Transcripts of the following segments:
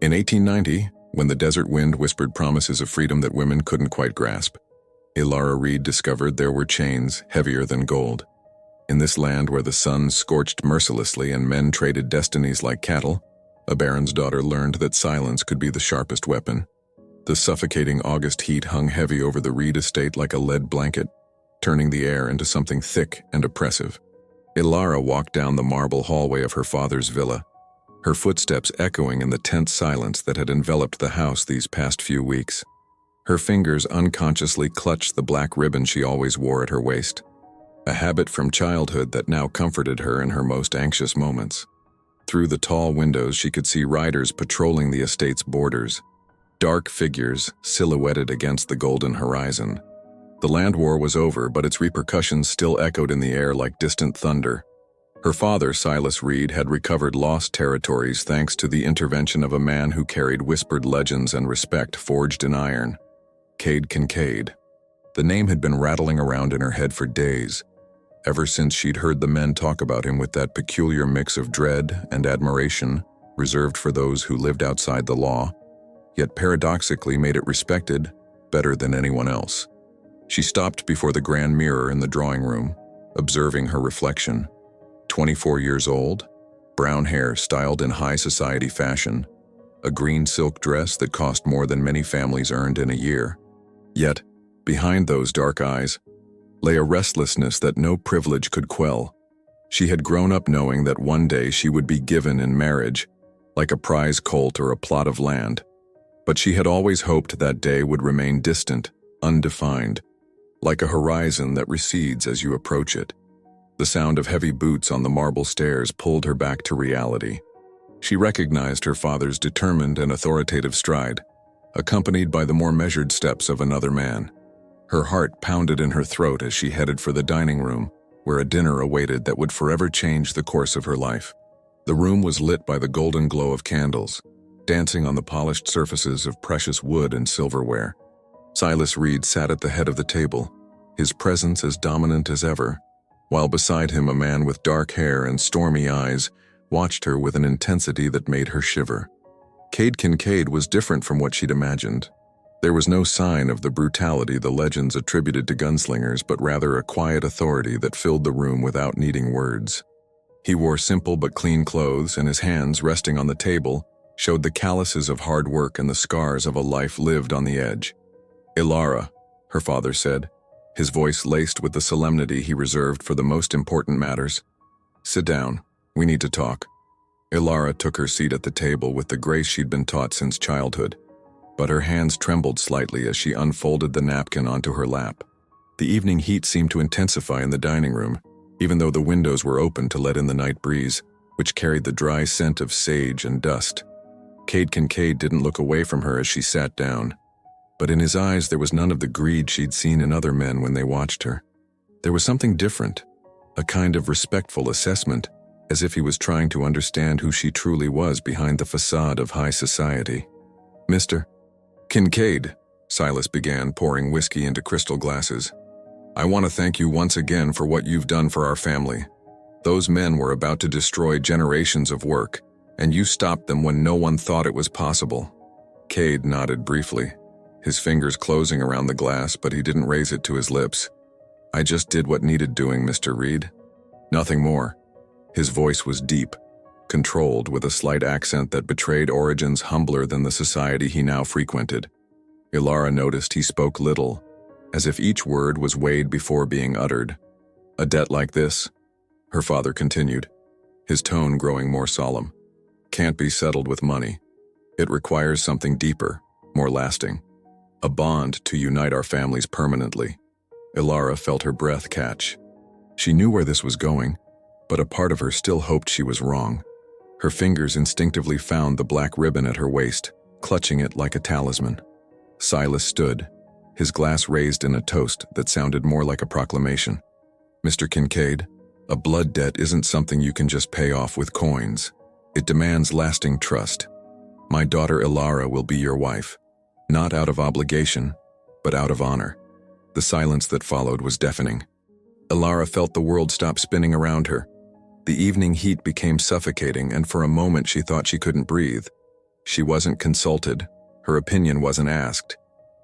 In 1890, when the desert wind whispered promises of freedom that women couldn't quite grasp, Ilara Reed discovered there were chains heavier than gold. In this land where the sun scorched mercilessly and men traded destinies like cattle, a baron's daughter learned that silence could be the sharpest weapon. The suffocating August heat hung heavy over the Reed estate like a lead blanket, turning the air into something thick and oppressive. Ilara walked down the marble hallway of her father's villa, her footsteps echoing in the tense silence that had enveloped the house these past few weeks. Her fingers unconsciously clutched the black ribbon she always wore at her waist, a habit from childhood that now comforted her in her most anxious moments. Through the tall windows she could see riders patrolling the estate's borders, dark figures silhouetted against the golden horizon. The land war was over, but its repercussions still echoed in the air like distant thunder. Her father, Silas Reed, had recovered lost territories thanks to the intervention of a man who carried whispered legends and respect forged in iron. Cade Kincaid. The name had been rattling around in her head for days, ever since she'd heard the men talk about him with that peculiar mix of dread and admiration reserved for those who lived outside the law, yet paradoxically made it respected better than anyone else. She stopped before the grand mirror in the drawing room, observing her reflection. 24 years old, brown hair styled in high society fashion, a green silk dress that cost more than many families earned in a year. Yet, behind those dark eyes, lay a restlessness that no privilege could quell. She had grown up knowing that one day she would be given in marriage, like a prize colt or a plot of land. But she had always hoped that day would remain distant, undefined, like a horizon that recedes as you approach it. The sound of heavy boots on the marble stairs pulled her back to reality. She recognized her father's determined and authoritative stride, accompanied by the more measured steps of another man. Her heart pounded in her throat as she headed for the dining room, where a dinner awaited that would forever change the course of her life. The room was lit by the golden glow of candles, dancing on the polished surfaces of precious wood and silverware. Silas Reed sat at the head of the table, his presence as dominant as ever, while beside him a man with dark hair and stormy eyes watched her with an intensity that made her shiver. Cade Kincaid was different from what she'd imagined. There was no sign of the brutality the legends attributed to gunslingers, but rather a quiet authority that filled the room without needing words. He wore simple but clean clothes, and his hands, resting on the table, showed the calluses of hard work and the scars of a life lived on the edge. "Ilara," her father said, his voice laced with the solemnity he reserved for the most important matters. "Sit down. We need to talk." Ilara took her seat at the table with the grace she'd been taught since childhood, but her hands trembled slightly as she unfolded the napkin onto her lap. The evening heat seemed to intensify in the dining room, even though the windows were open to let in the night breeze, which carried the dry scent of sage and dust. Cade Kincaid didn't look away from her as she sat down, but in his eyes there was none of the greed she'd seen in other men when they watched her. There was something different, a kind of respectful assessment, as if he was trying to understand who she truly was behind the facade of high society. "Mr. Kincaid," Silas began, pouring whiskey into crystal glasses, "I want to thank you once again for what you've done for our family. Those men were about to destroy generations of work, and you stopped them when no one thought it was possible." Cade nodded briefly, his fingers closing around the glass, but he didn't raise it to his lips. "I just did what needed doing, Mr. Reed. Nothing more." His voice was deep, controlled, with a slight accent that betrayed origins humbler than the society he now frequented. Ilara noticed he spoke little, as if each word was weighed before being uttered. "A debt like this," her father continued, his tone growing more solemn, "can't be settled with money. It requires something deeper, more lasting. A bond to unite our families permanently." Ilara felt her breath catch. She knew where this was going, but a part of her still hoped she was wrong. Her fingers instinctively found the black ribbon at her waist, clutching it like a talisman. Silas stood, his glass raised in a toast that sounded more like a proclamation. "Mr. Kincaid, a blood debt isn't something you can just pay off with coins. It demands lasting trust. My daughter Ilara will be your wife, not out of obligation, but out of honor." The silence that followed was deafening. Ilara felt the world stop spinning around her. The evening heat became suffocating, and for a moment she thought she couldn't breathe. She wasn't consulted. Her opinion wasn't asked.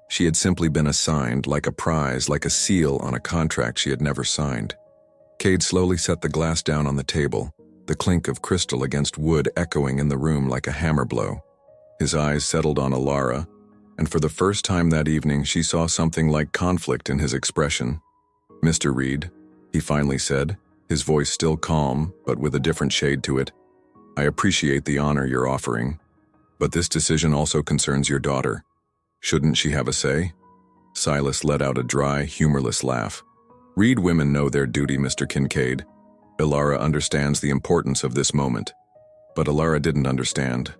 She had simply been assigned, like a prize, like a seal on a contract she had never signed. Cade slowly set the glass down on the table, the clink of crystal against wood echoing in the room like a hammer blow. His eyes settled on Alara, and for the first time that evening she saw something like conflict in his expression. "Mr. Reed," he finally said, his voice still calm, but with a different shade to it, "I appreciate the honor you're offering, but this decision also concerns your daughter. Shouldn't she have a say?" Silas let out a dry, humorless laugh. "Reed women know their duty, Mr. Kincaid. Alara understands the importance of this moment." But Alara didn't understand.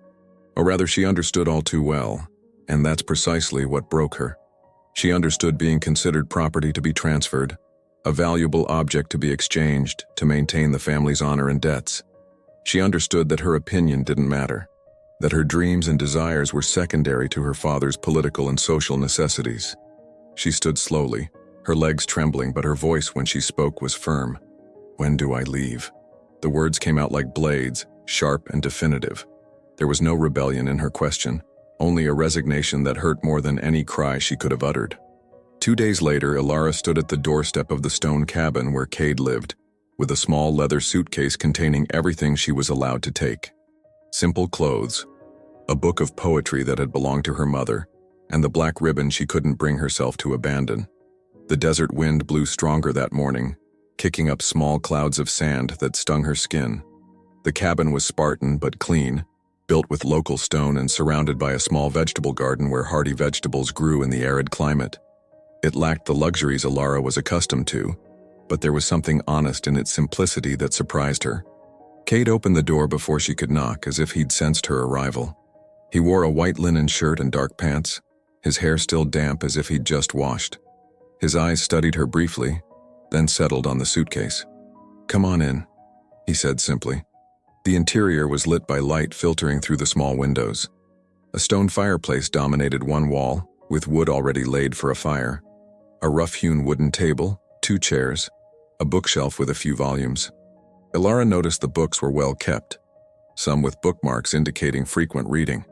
Or rather, she understood all too well, and that's precisely what broke her. She understood being considered property to be transferred, a valuable object to be exchanged to maintain the family's honor and debts. She understood that her opinion didn't matter, that her dreams and desires were secondary to her father's political and social necessities. She stood slowly, her legs trembling, but her voice when she spoke was firm. "When do I leave?" The words came out like blades, sharp and definitive. There was no rebellion in her question, only a resignation that hurt more than any cry she could have uttered. 2 days later, Alara stood at the doorstep of the stone cabin where Cade lived, with a small leather suitcase containing everything she was allowed to take. Simple clothes, a book of poetry that had belonged to her mother, and the black ribbon she couldn't bring herself to abandon. The desert wind blew stronger that morning, kicking up small clouds of sand that stung her skin. The cabin was Spartan but clean, built with local stone and surrounded by a small vegetable garden where hardy vegetables grew in the arid climate. It lacked the luxuries Alara was accustomed to, but there was something honest in its simplicity that surprised her. Cade opened the door before she could knock, as if he'd sensed her arrival. He wore a white linen shirt and dark pants, his hair still damp as if he'd just washed. His eyes studied her briefly, then settled on the suitcase. "Come on in," he said simply. The interior was lit by light filtering through the small windows. A stone fireplace dominated one wall, with wood already laid for a fire. A rough-hewn wooden table, 2 chairs, a bookshelf with a few volumes. Alara noticed the books were well kept, some with bookmarks indicating frequent reading.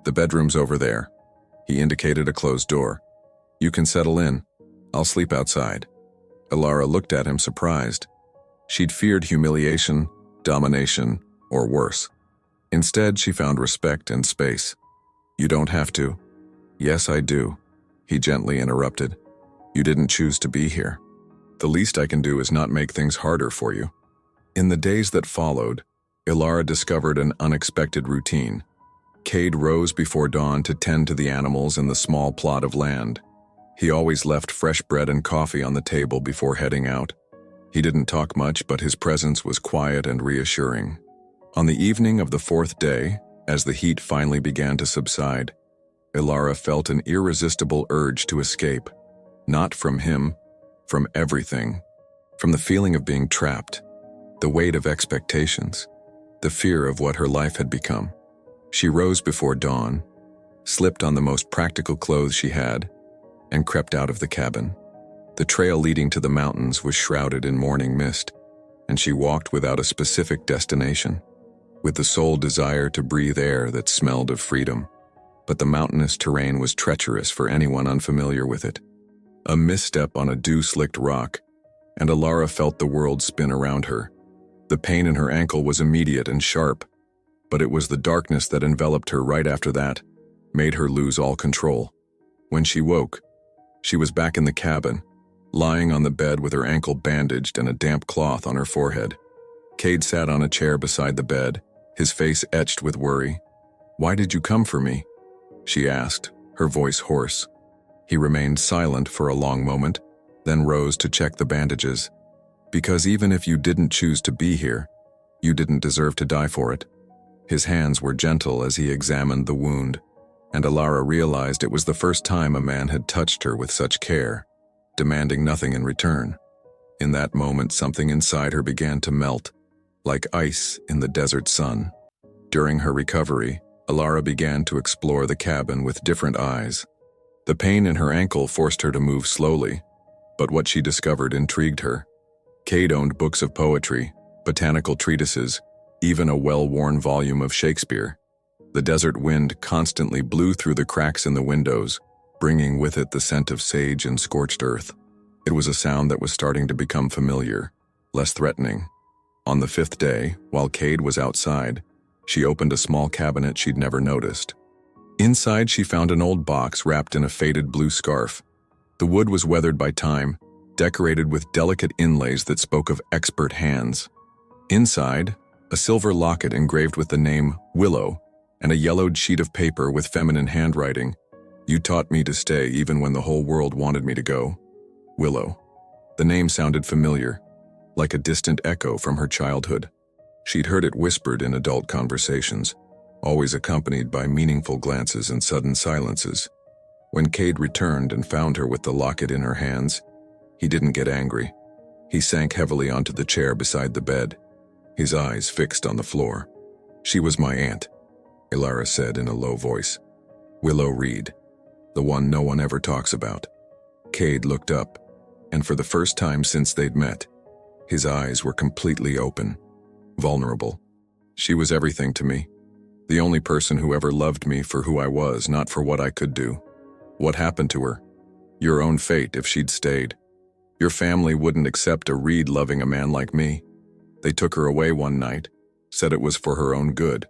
"The bedroom's over there." He indicated a closed door. "You can settle in. I'll sleep outside." Alara looked at him surprised. She'd feared humiliation, domination, or worse. Instead, she found respect and space. "You don't have to." "Yes, I do," he gently interrupted. "You didn't choose to be here. The least I can do is not make things harder for you." In the days that followed, Alara discovered an unexpected routine. Cade rose before dawn to tend to the animals in the small plot of land. He always left fresh bread and coffee on the table before heading out. He didn't talk much, but his presence was quiet and reassuring. On the evening of the 4th day, as the heat finally began to subside, Alara felt an irresistible urge to escape. Not from him, from everything. From the feeling of being trapped, the weight of expectations, the fear of what her life had become. She rose before dawn, slipped on the most practical clothes she had, and crept out of the cabin. The trail leading to the mountains was shrouded in morning mist, and she walked without a specific destination, with the sole desire to breathe air that smelled of freedom. But the mountainous terrain was treacherous for anyone unfamiliar with it. A misstep on a dew-slicked rock, and Alara felt the world spin around her. The pain in her ankle was immediate and sharp, but it was the darkness that enveloped her right after that, made her lose all control. When she woke, she was back in the cabin, lying on the bed with her ankle bandaged and a damp cloth on her forehead. Cade sat on a chair beside the bed, his face etched with worry. "Why did you come for me?" she asked, her voice hoarse. He remained silent for a long moment, then rose to check the bandages. "Because even if you didn't choose to be here, you didn't deserve to die for it." His hands were gentle as he examined the wound, and Alara realized it was the first time a man had touched her with such care, demanding nothing in return. In that moment, something inside her began to melt, like ice in the desert sun. During her recovery, Alara began to explore the cabin with different eyes. The pain in her ankle forced her to move slowly, but what she discovered intrigued her. Cade owned books of poetry, botanical treatises, even a well-worn volume of Shakespeare. The desert wind constantly blew through the cracks in the windows, bringing with it the scent of sage and scorched earth. It was a sound that was starting to become familiar, less threatening. On the fifth day, while Cade was outside, she opened a small cabinet she'd never noticed. Inside, she found an old box wrapped in a faded blue scarf. The wood was weathered by time, decorated with delicate inlays that spoke of expert hands. Inside, a silver locket engraved with the name Willow and a yellowed sheet of paper with feminine handwriting. "You taught me to stay even when the whole world wanted me to go." Willow. The name sounded familiar, like a distant echo from her childhood. She'd heard it whispered in adult conversations, always accompanied by meaningful glances and sudden silences. When Cade returned and found her with the locket in her hands, he didn't get angry. He sank heavily onto the chair beside the bed, his eyes fixed on the floor. "She was my aunt," Ilara said in a low voice. "Willow Reed, the one no one ever talks about." Cade looked up, and for the first time since they'd met, his eyes were completely open, vulnerable. "She was everything to me. The only person who ever loved me for who I was, not for what I could do." "What happened to her?" "Your own fate if she'd stayed. Your family wouldn't accept a Reed loving a man like me. They took her away one night, said it was for her own good.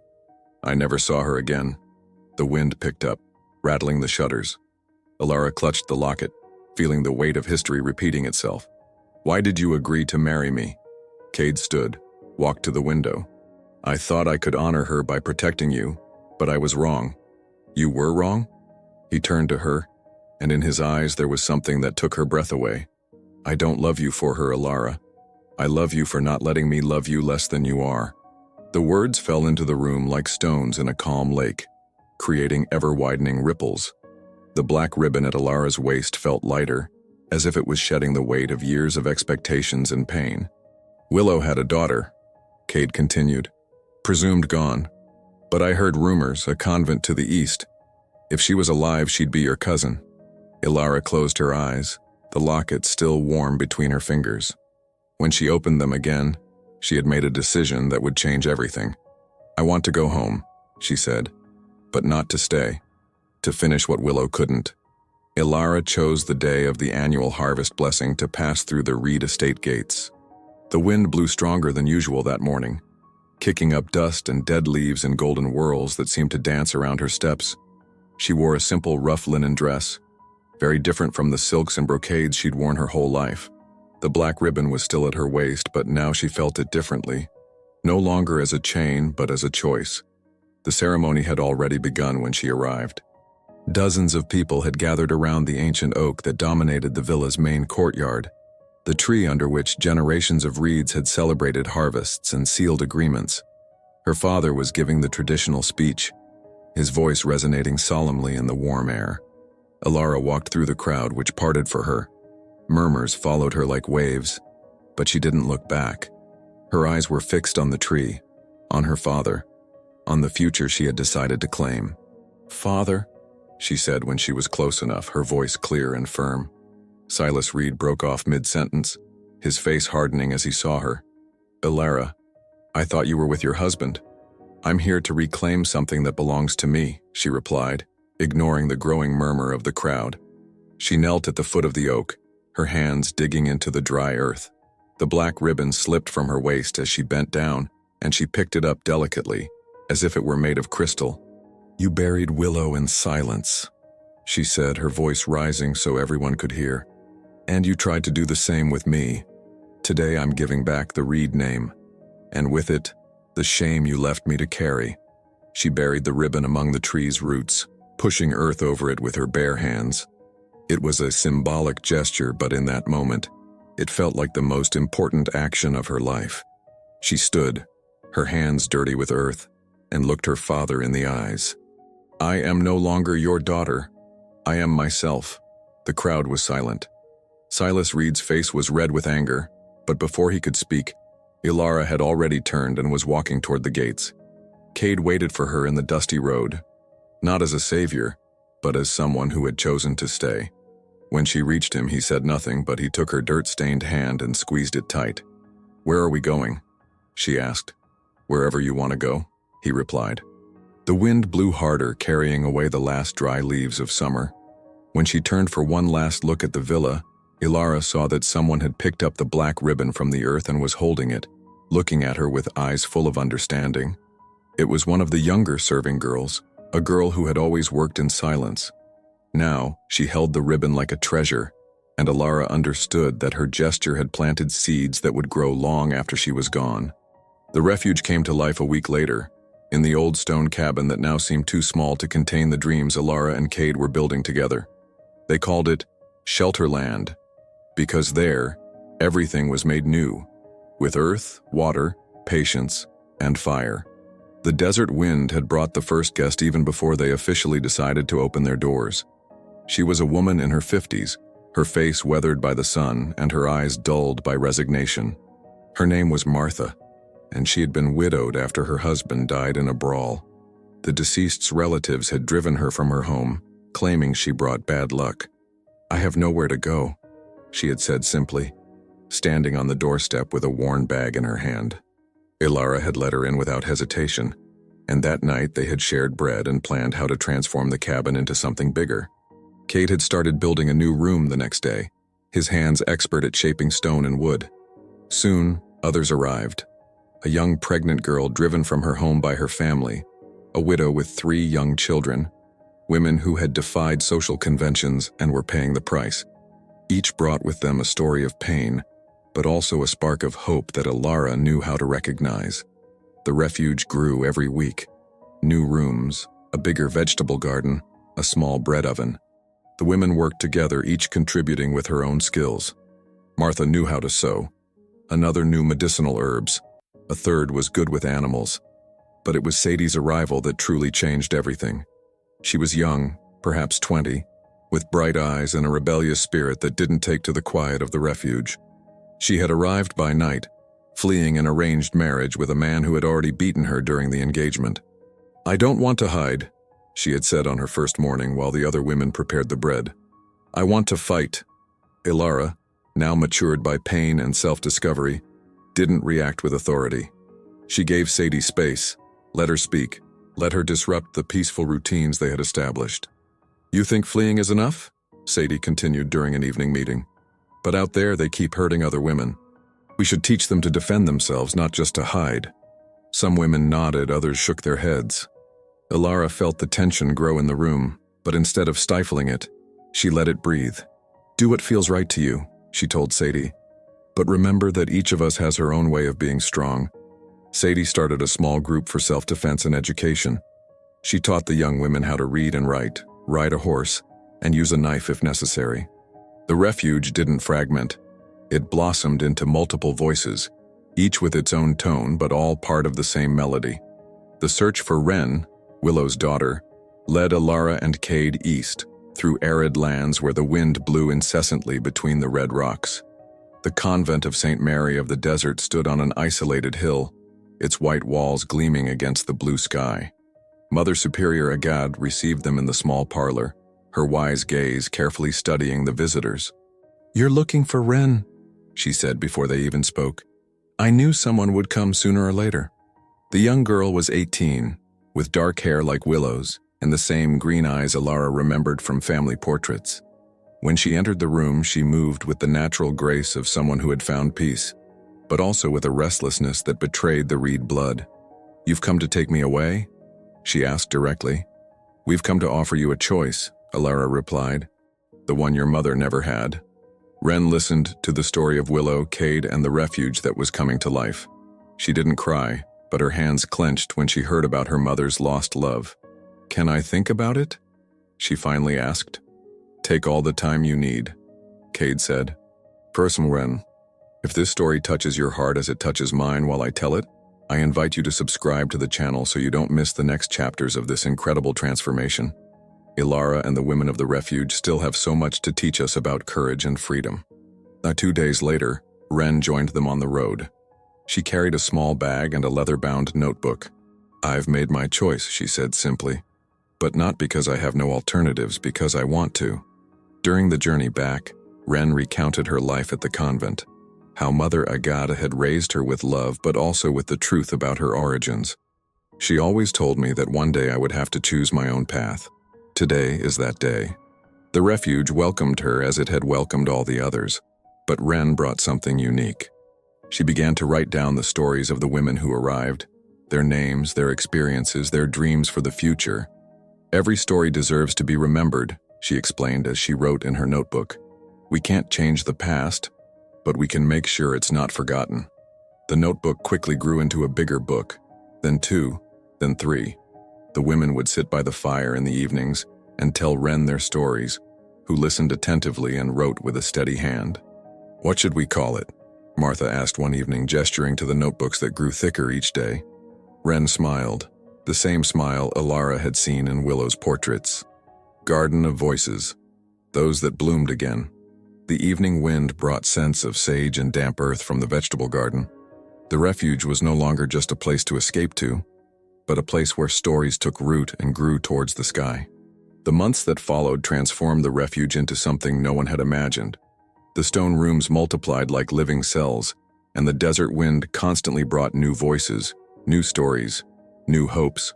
I never saw her again." The wind picked up, rattling the shutters. Ilara clutched the locket, feeling the weight of history repeating itself. "Why did you agree to marry me?" Cade stood, walked to the window. "I thought I could honor her by protecting you, but I was wrong." "You were wrong?" He turned to her, and in his eyes there was something that took her breath away. "I don't love you for her, Ilara. I love you for not letting me love you less than you are." The words fell into the room like stones in a calm lake, creating ever-widening ripples. The black ribbon at Ilara's waist felt lighter, as if it was shedding the weight of years of expectations and pain. "Willow had a daughter," Cade continued. "Presumed gone. But I heard rumors, a convent to the east. If she was alive, she'd be your cousin." Ilara closed her eyes, the locket still warm between her fingers. When she opened them again, she had made a decision that would change everything. "I want to go home," she said, "but not to stay. To finish what Willow couldn't." Ilara chose the day of the annual harvest blessing to pass through the Reed estate gates. The wind blew stronger than usual that morning, kicking up dust and dead leaves in golden whirls that seemed to dance around her steps. She wore a simple rough linen dress, very different from the silks and brocades she'd worn her whole life. The black ribbon was still at her waist, but now she felt it differently, no longer as a chain but as a choice. The ceremony had already begun when she arrived. Dozens of people had gathered around the ancient oak that dominated the villa's main courtyard, the tree under which generations of Reeds had celebrated harvests and sealed agreements. Her father was giving the traditional speech, his voice resonating solemnly in the warm air. Ilara walked through the crowd, which parted for her. Murmurs followed her like waves, but she didn't look back. Her eyes were fixed on the tree, on her father, on the future she had decided to claim. "Father," she said when she was close enough, her voice clear and firm. Silas Reed broke off mid-sentence, his face hardening as he saw her. "Ilara, I thought you were with your husband." "I'm here to reclaim something that belongs to me," she replied, ignoring the growing murmur of the crowd. She knelt at the foot of the oak, her hands digging into the dry earth. The black ribbon slipped from her waist as she bent down, and she picked it up delicately, as if it were made of crystal. "You buried Willow in silence," she said, her voice rising so everyone could hear. "And you tried to do the same with me. Today I'm giving back the Reed name, and with it, the shame you left me to carry." She buried the ribbon among the tree's roots, pushing earth over it with her bare hands. It was a symbolic gesture, but in that moment, it felt like the most important action of her life. She stood, her hands dirty with earth, and looked her father in the eyes. "I am no longer your daughter. I am myself." The crowd was silent. Silas Reed's face was red with anger, but before he could speak, Ilara had already turned and was walking toward the gates. Cade waited for her in the dusty road, not as a savior, but as someone who had chosen to stay. When she reached him, he said nothing, but he took her dirt-stained hand and squeezed it tight. "Where are we going?" she asked. "Wherever you want to go," he replied. The wind blew harder, carrying away the last dry leaves of summer. When she turned for one last look at the villa, Ilara saw that someone had picked up the black ribbon from the earth and was holding it, looking at her with eyes full of understanding. It was one of the younger serving girls, a girl who had always worked in silence. Now, she held the ribbon like a treasure, and Ilara understood that her gesture had planted seeds that would grow long after she was gone. The refuge came to life a week later, in the old stone cabin that now seemed too small to contain the dreams Ilara and Cade were building together. They called it Shelterland, because there, everything was made new, with earth, water, patience, and fire. The desert wind had brought the first guest even before they officially decided to open their doors. She was a woman in her 50s, her face weathered by the sun and her eyes dulled by resignation. Her name was Martha, and she had been widowed after her husband died in a brawl. The deceased's relatives had driven her from her home, claiming she brought bad luck. "I have nowhere to go," she had said simply, standing on the doorstep with a worn bag in her hand. Ilara had let her in without hesitation, and that night they had shared bread and planned how to transform the cabin into something bigger. Cade had started building a new room the next day, his hands expert at shaping stone and wood. Soon, others arrived. A young pregnant girl driven from her home by her family, a widow with 3 young children, women who had defied social conventions and were paying the price. Each brought with them a story of pain, but also a spark of hope that Ilara knew how to recognize. The refuge grew every week. New rooms, a bigger vegetable garden, a small bread oven. The women worked together, each contributing with her own skills. Martha knew how to sew. Another knew medicinal herbs. A third was good with animals. But it was Sadie's arrival that truly changed everything. She was young, perhaps 20, with bright eyes and a rebellious spirit that didn't take to the quiet of the refuge. She had arrived by night, fleeing an arranged marriage with a man who had already beaten her during the engagement. "I don't want to hide," she had said on her first morning while the other women prepared the bread. "I want to fight." Ilara, now matured by pain and self-discovery, didn't react with authority. She gave Sadie space, let her speak, let her disrupt the peaceful routines they had established. "You think fleeing is enough?" Sadie continued during an evening meeting. "But out there they keep hurting other women. We should teach them to defend themselves, not just to hide." Some women nodded, others shook their heads. Ilara felt the tension grow in the room, but instead of stifling it, she let it breathe. "Do what feels right to you," she told Sadie. "But remember that each of us has her own way of being strong." Sadie started a small group for self-defense and education. She taught the young women how to read and write, ride a horse, and use a knife if necessary. The refuge didn't fragment. It blossomed into multiple voices, each with its own tone but all part of the same melody. The search for Wren, Willow's daughter, led Ilara and Cade east, through arid lands where the wind blew incessantly between the red rocks. The convent of St. Mary of the Desert stood on an isolated hill, its white walls gleaming against the blue sky. Mother Superior Agad received them in the small parlor, her wise gaze carefully studying the visitors. "You're looking for Wren," she said before they even spoke. "I knew someone would come sooner or later." The young girl was 18, with dark hair like Willow's, and the same green eyes Ilara remembered from family portraits. When she entered the room, she moved with the natural grace of someone who had found peace, but also with a restlessness that betrayed the Reed blood. "You've come to take me away?" she asked directly. "We've come to offer you a choice," Ilara replied, "the one your mother never had." Wren listened to the story of Willow, Cade, and the refuge that was coming to life. She didn't cry, but her hands clenched when she heard about her mother's lost love. "Can I think about it?" she finally asked. "Take all the time you need," Cade said. "Personal Wren, if this story touches your heart as it touches mine while I tell it, I invite you to subscribe to the channel so you don't miss the next chapters of this incredible transformation. Ilara and the women of the refuge still have so much to teach us about courage and freedom. 2 days later, Wren joined them on the road. She carried a small bag and a leather-bound notebook. "I've made my choice," she said simply. "But not because I have no alternatives, because I want to." During the journey back, Wren recounted her life at the convent, how Mother Agata had raised her with love but also with the truth about her origins. She always told me that one day I would have to choose my own path. Today is that day. The refuge welcomed her as it had welcomed all the others, but Ren brought something unique. She began to write down the stories of the women who arrived, their names, their experiences, their dreams for the future. Every story deserves to be remembered, she explained as she wrote in her notebook. We can't change the past, but we can make sure it's not forgotten. The notebook quickly grew into a bigger book, then 2, then 3. The women would sit by the fire in the evenings and tell Ren their stories, who listened attentively and wrote with a steady hand. What should we call it? Martha asked one evening, gesturing to the notebooks that grew thicker each day. Ren smiled, the same smile Elara had seen in Willow's portraits. Garden of Voices, those that bloomed again. The evening wind brought scents of sage and damp earth from the vegetable garden. The refuge was no longer just a place to escape to, but a place where stories took root and grew towards the sky. The months that followed transformed the refuge into something no one had imagined. The stone rooms multiplied like living cells, and the desert wind constantly brought new voices, new stories, new hopes.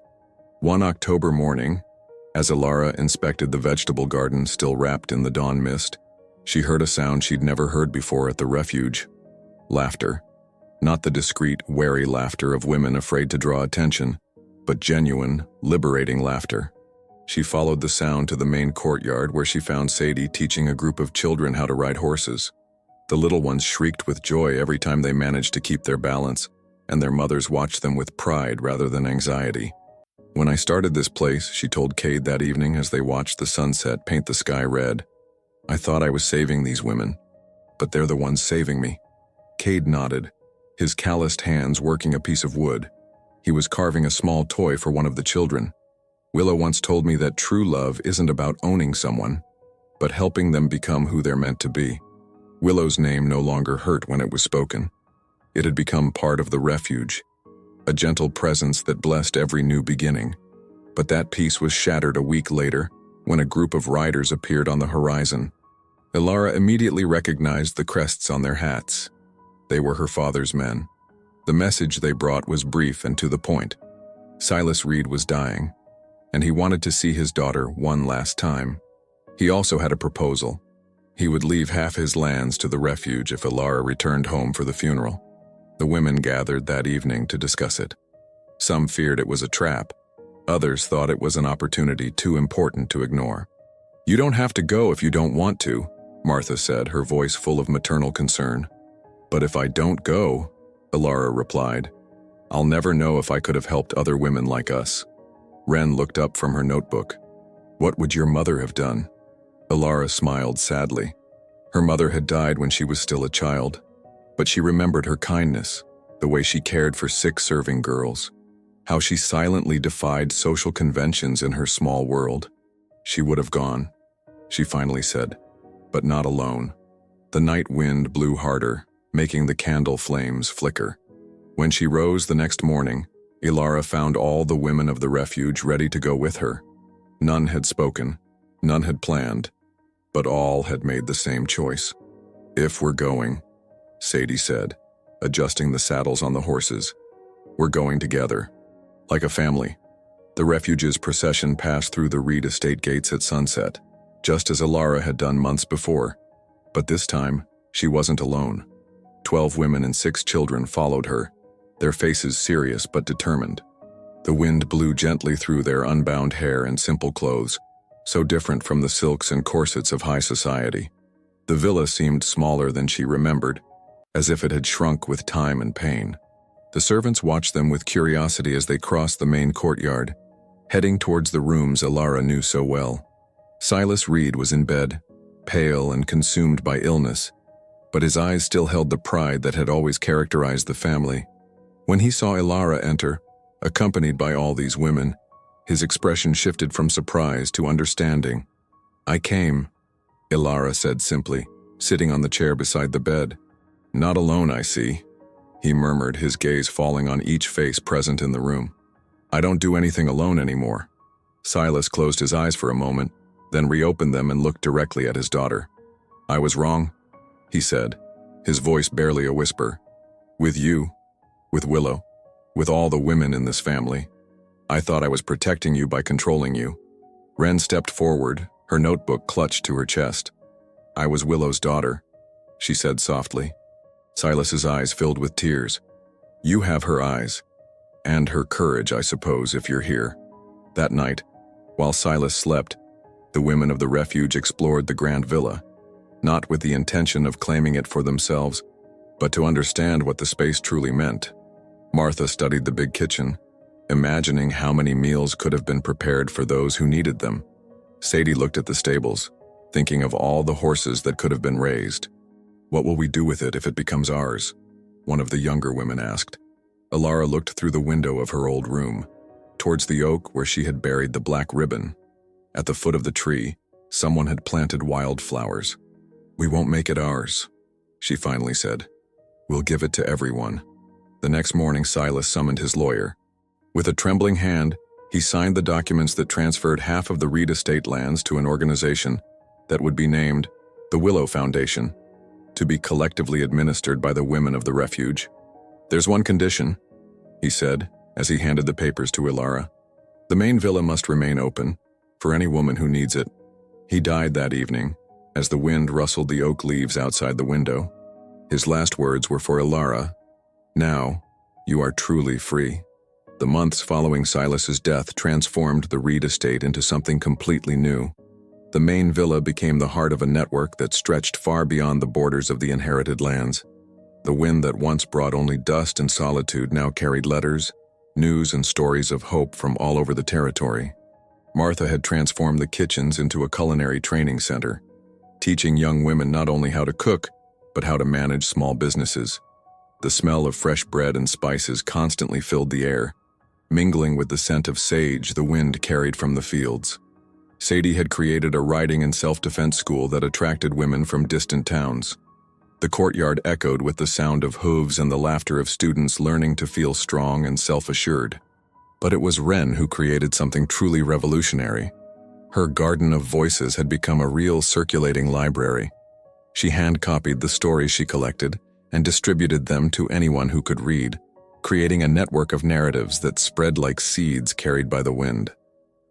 One October morning, as Elara inspected the vegetable garden still wrapped in the dawn mist, she heard a sound she'd never heard before at the refuge. Laughter. Not the discreet, wary laughter of women afraid to draw attention, but genuine, liberating laughter. She followed the sound to the main courtyard where she found Sadie teaching a group of children how to ride horses. The little ones shrieked with joy every time they managed to keep their balance, and their mothers watched them with pride rather than anxiety. When I started this place, she told Cade that evening as they watched the sunset paint the sky red, I thought I was saving these women, but they're the ones saving me. Cade nodded, his calloused hands working a piece of wood. He was carving a small toy for one of the children. Willow once told me that true love isn't about owning someone, but helping them become who they're meant to be. Willow's name no longer hurt when it was spoken. It had become part of the refuge, a gentle presence that blessed every new beginning. But that peace was shattered a week later when a group of riders appeared on the horizon. Elara immediately recognized the crests on their hats. They were her father's men. The message they brought was brief and to the point. Silas Reed was dying, and he wanted to see his daughter one last time. He also had a proposal. He would leave half his lands to the refuge if Elara returned home for the funeral. The women gathered that evening to discuss it. Some feared it was a trap. Others thought it was an opportunity too important to ignore. You don't have to go if you don't want to, Martha said, her voice full of maternal concern. But if I don't go, Elara replied, I'll never know if I could have helped other women like us. Ren looked up from her notebook. What would your mother have done? Elara smiled sadly. Her mother had died when she was still a child, but she remembered her kindness, the way she cared for sick serving girls, how she silently defied social conventions in her small world. She would have gone, she finally said, but not alone. The night wind blew harder, making the candle flames flicker. When she rose the next morning, Elara found all the women of the refuge ready to go with her. None had spoken, none had planned, but all had made the same choice. If we're going, Sadie said, adjusting the saddles on the horses, we're going together, like a family. The refuge's procession passed through the Reed estate gates at sunset, just as Elara had done months before. But this time, she wasn't alone. 12 women and 6 children followed her, their faces serious but determined. The wind blew gently through their unbound hair and simple clothes, so different from the silks and corsets of high society. The villa seemed smaller than she remembered, as if it had shrunk with time and pain. The servants watched them with curiosity as they crossed the main courtyard, heading towards the rooms Elara knew so well. Silas Reed was in bed, pale and consumed by illness, but his eyes still held the pride that had always characterized the family. When he saw Elara enter, accompanied by all these women, his expression shifted from surprise to understanding. I came, Elara said simply, sitting on the chair beside the bed. Not alone, I see, he murmured, his gaze falling on each face present in the room. I don't do anything alone anymore. Silas closed his eyes for a moment, then reopened them and looked directly at his daughter. I was wrong, he said, his voice barely a whisper. With you, with Willow, with all the women in this family, I thought I was protecting you by controlling you. Wren stepped forward, her notebook clutched to her chest. I was Willow's daughter, she said softly. Silas's eyes filled with tears. You have her eyes. And her courage, I suppose, if you're here. That night, while Silas slept, the women of the refuge explored the grand villa, not with the intention of claiming it for themselves, but to understand what the space truly meant. Martha studied the big kitchen, imagining how many meals could have been prepared for those who needed them. Sadie looked at the stables, thinking of all the horses that could have been raised. What will we do with it if it becomes ours? One of the younger women asked. Alara looked through the window of her old room, towards the oak where she had buried the black ribbon. At the foot of the tree, someone had planted wildflowers. We won't make it ours, she finally said. We'll give it to everyone. The next morning, Silas summoned his lawyer. With a trembling hand, he signed the documents that transferred half of the Reed estate lands to an organization that would be named the Willow Foundation, to be collectively administered by the women of the refuge. There's one condition, he said, as he handed the papers to Ilara. The main villa must remain open, for any woman who needs it. He died that evening, as the wind rustled the oak leaves outside the window. His last words were for Ilara. Now, you are truly free. The months following Silas's death transformed the Reed estate into something completely new. The main villa became the heart of a network that stretched far beyond the borders of the inherited lands. The wind that once brought only dust and solitude now carried letters, news, and stories of hope from all over the territory. Martha had transformed the kitchens into a culinary training center, teaching young women not only how to cook, but how to manage small businesses. The smell of fresh bread and spices constantly filled the air, mingling with the scent of sage the wind carried from the fields. Sadie had created a riding and self-defense school that attracted women from distant towns. The courtyard echoed with the sound of hooves and the laughter of students learning to feel strong and self-assured. But it was Wren who created something truly revolutionary. Her garden of voices had become a real circulating library. She hand-copied the stories she collected and distributed them to anyone who could read, creating a network of narratives that spread like seeds carried by the wind.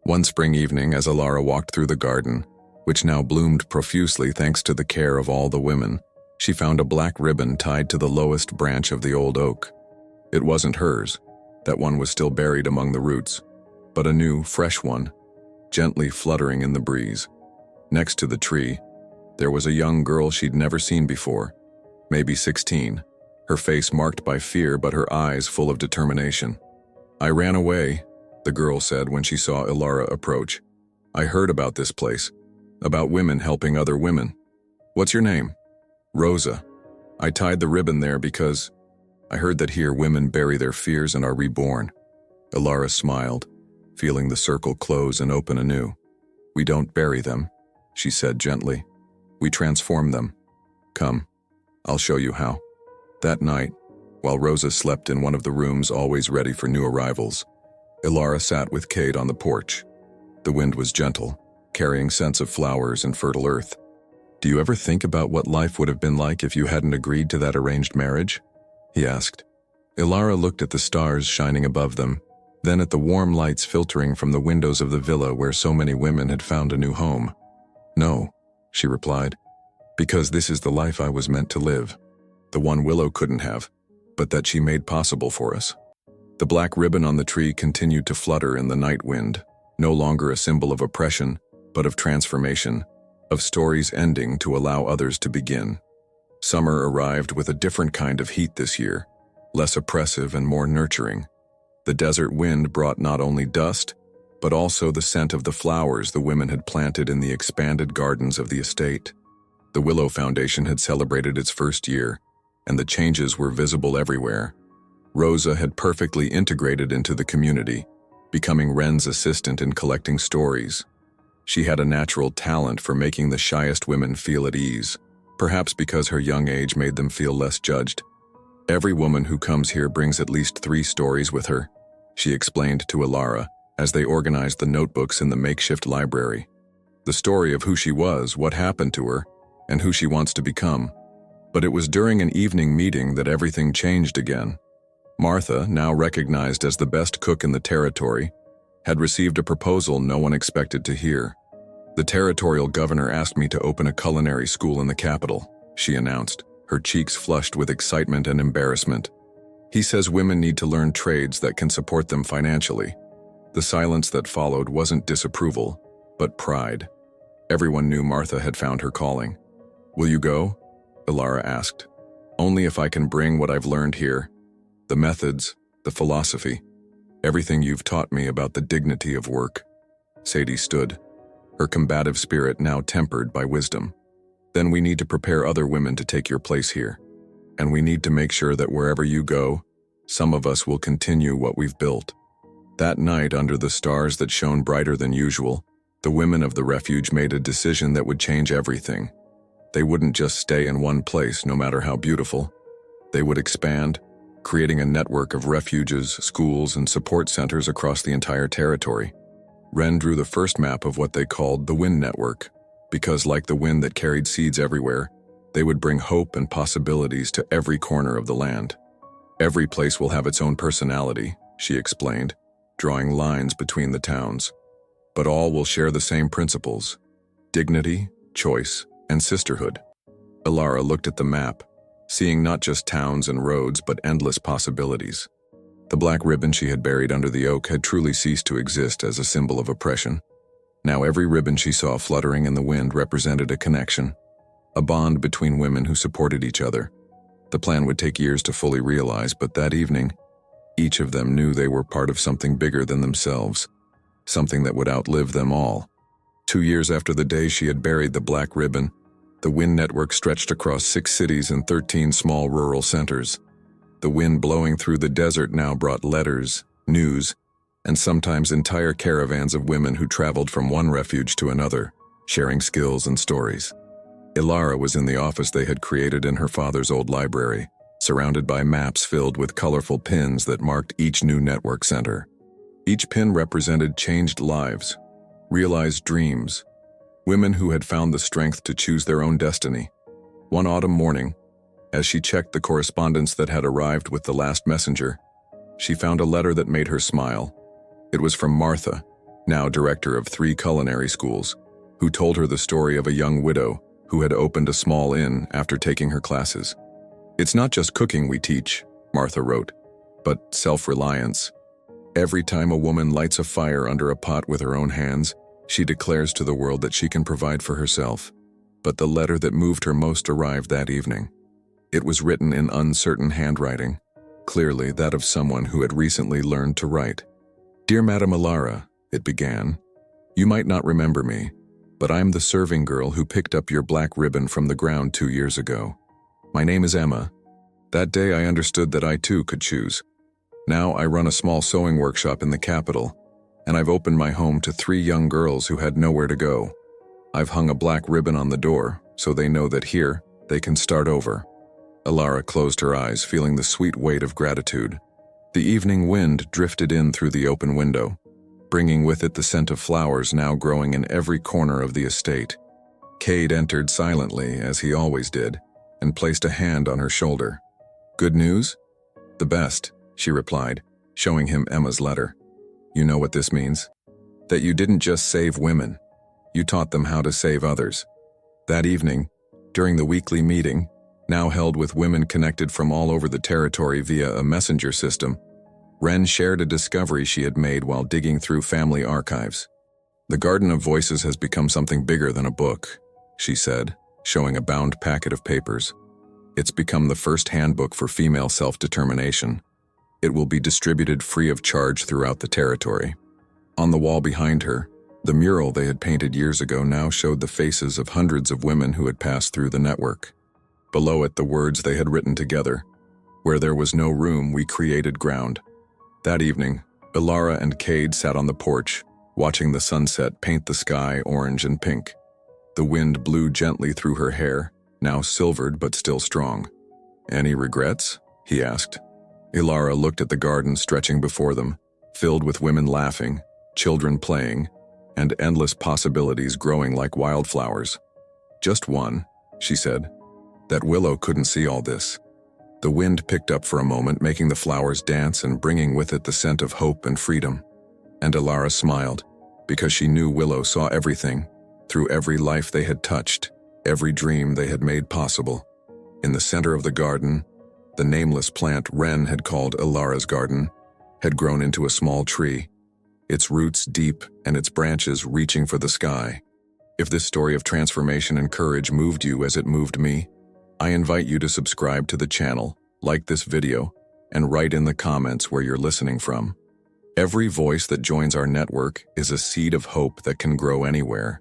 One spring evening, as Alara walked through the garden, which now bloomed profusely thanks to the care of all the women, she found a black ribbon tied to the lowest branch of the old oak. It wasn't hers. That one was still buried among the roots, but a new, fresh one, gently fluttering in the breeze. Next to the tree, there was a young girl she'd never seen before, maybe 16, her face marked by fear but her eyes full of determination. I ran away, the girl said when she saw Ilara approach. I heard about this place, about women helping other women. What's your name? Rosa. I tied the ribbon there because I heard that here women bury their fears and are reborn. Ilara smiled, feeling the circle close and open anew. We don't bury them, she said gently. We transform them. Come, I'll show you how. That night, while Rosa slept in one of the rooms always ready for new arrivals, Ilara sat with Cade on the porch. The wind was gentle, carrying scents of flowers and fertile earth. Do you ever think about what life would have been like if you hadn't agreed to that arranged marriage? He asked. Ilara looked at the stars shining above them, then at the warm lights filtering from the windows of the villa where so many women had found a new home. No, she replied, because this is the life I was meant to live, the one Willow couldn't have, but that she made possible for us. The black ribbon on the tree continued to flutter in the night wind, no longer a symbol of oppression, but of transformation, of stories ending to allow others to begin. Summer arrived with a different kind of heat this year, less oppressive and more nurturing. The desert wind brought not only dust, but also the scent of the flowers the women had planted in the expanded gardens of the estate. The Willow Foundation had celebrated its first year, and the changes were visible everywhere. Rosa had perfectly integrated into the community, becoming Wren's assistant in collecting stories. She had a natural talent for making the shyest women feel at ease, perhaps because her young age made them feel less judged. Every woman who comes here brings at least 3 stories with her, she explained to Ilara as they organized the notebooks in the makeshift library. The story of who she was, what happened to her, and who she wants to become. But it was during an evening meeting that everything changed again. Martha, now recognized as the best cook in the territory, had received a proposal no one expected to hear. The territorial governor asked me to open a culinary school in the capital, she announced, her cheeks flushed with excitement and embarrassment. He says women need to learn trades that can support them financially. The silence that followed wasn't disapproval, but pride. Everyone knew Martha had found her calling. Will you go? Ilara asked. Only if I can bring what I've learned here. The methods, the philosophy, everything you've taught me about the dignity of work. Sadie stood, her combative spirit now tempered by wisdom. Then we need to prepare other women to take your place here. And we need to make sure that wherever you go, some of us will continue what we've built. That night, under the stars that shone brighter than usual, the women of the refuge made a decision that would change everything. They wouldn't just stay in one place, no matter how beautiful. They would expand, creating a network of refuges, schools, and support centers across the entire territory. Wren drew the first map of what they called the Wind Network, because like the wind that carried seeds everywhere, they would bring hope and possibilities to every corner of the land. Every place will have its own personality, she explained, drawing lines between the towns. But all will share the same principles: dignity, choice, and sisterhood. Ilara looked at the map, seeing not just towns and roads but endless possibilities. The black ribbon she had buried under the oak had truly ceased to exist as a symbol of oppression. Now every ribbon she saw fluttering in the wind represented a connection, a bond between women who supported each other. The plan would take years to fully realize, but that evening, each of them knew they were part of something bigger than themselves, something that would outlive them all. 2 years after the day she had buried the black ribbon, the Wind Network stretched across 6 cities and 13 small rural centers. The wind blowing through the desert now brought letters, news, and sometimes entire caravans of women who traveled from one refuge to another, sharing skills and stories. Ilara was in the office they had created in her father's old library, surrounded by maps filled with colorful pins that marked each new network center. Each pin represented changed lives, realized dreams, women who had found the strength to choose their own destiny. One autumn morning, as she checked the correspondence that had arrived with the last messenger, she found a letter that made her smile. It was from Martha, now director of 3 culinary schools, who told her the story of a young widow who had opened a small inn after taking her classes. It's not just cooking we teach, Martha wrote, but self-reliance. Every time a woman lights a fire under a pot with her own hands, she declares to the world that she can provide for herself. But the letter that moved her most arrived that evening. It was written in uncertain handwriting, clearly that of someone who had recently learned to write. "Dear Madam Ilara," it began, "you might not remember me, but I'm the serving girl who picked up your black ribbon from the ground 2 years ago. My name is Emma. That day I understood that I too could choose. Now I run a small sewing workshop in the capital, and I've opened my home to 3 young girls who had nowhere to go. I've hung a black ribbon on the door, so they know that here, they can start over." Ilara closed her eyes, feeling the sweet weight of gratitude. The evening wind drifted in through the open window, bringing with it the scent of flowers now growing in every corner of the estate. Cade entered silently, as he always did, and placed a hand on her shoulder. "Good news?" "The best," she replied, showing him Emma's letter. "You know what this means? That you didn't just save women. You taught them how to save others." That evening, during the weekly meeting, now held with women connected from all over the territory via a messenger system, Wren shared a discovery she had made while digging through family archives. "The Garden of Voices has become something bigger than a book," she said, showing a bound packet of papers. "It's become the first handbook for female self-determination. It will be distributed free of charge throughout the territory." On the wall behind her, the mural they had painted years ago now showed the faces of hundreds of women who had passed through the network. Below it, the words they had written together: "Where there was no room, we created ground." That evening, Ilara and Cade sat on the porch, watching the sunset paint the sky orange and pink. The wind blew gently through her hair, now silvered but still strong. "Any regrets?" he asked. Ilara looked at the garden stretching before them, filled with women laughing, children playing, and endless possibilities growing like wildflowers. "Just one," she said. "That willow couldn't see all this." The wind picked up for a moment, making the flowers dance and bringing with it the scent of hope and freedom. And Ilara smiled, because she knew Willow saw everything, through every life they had touched, every dream they had made possible. In the center of the garden, the nameless plant Wren had called Ilara's garden had grown into a small tree, its roots deep and its branches reaching for the sky. If this story of transformation and courage moved you as it moved me, I invite you to subscribe to the channel, like this video, and write in the comments where you're listening from. Every voice that joins our network is a seed of hope that can grow anywhere.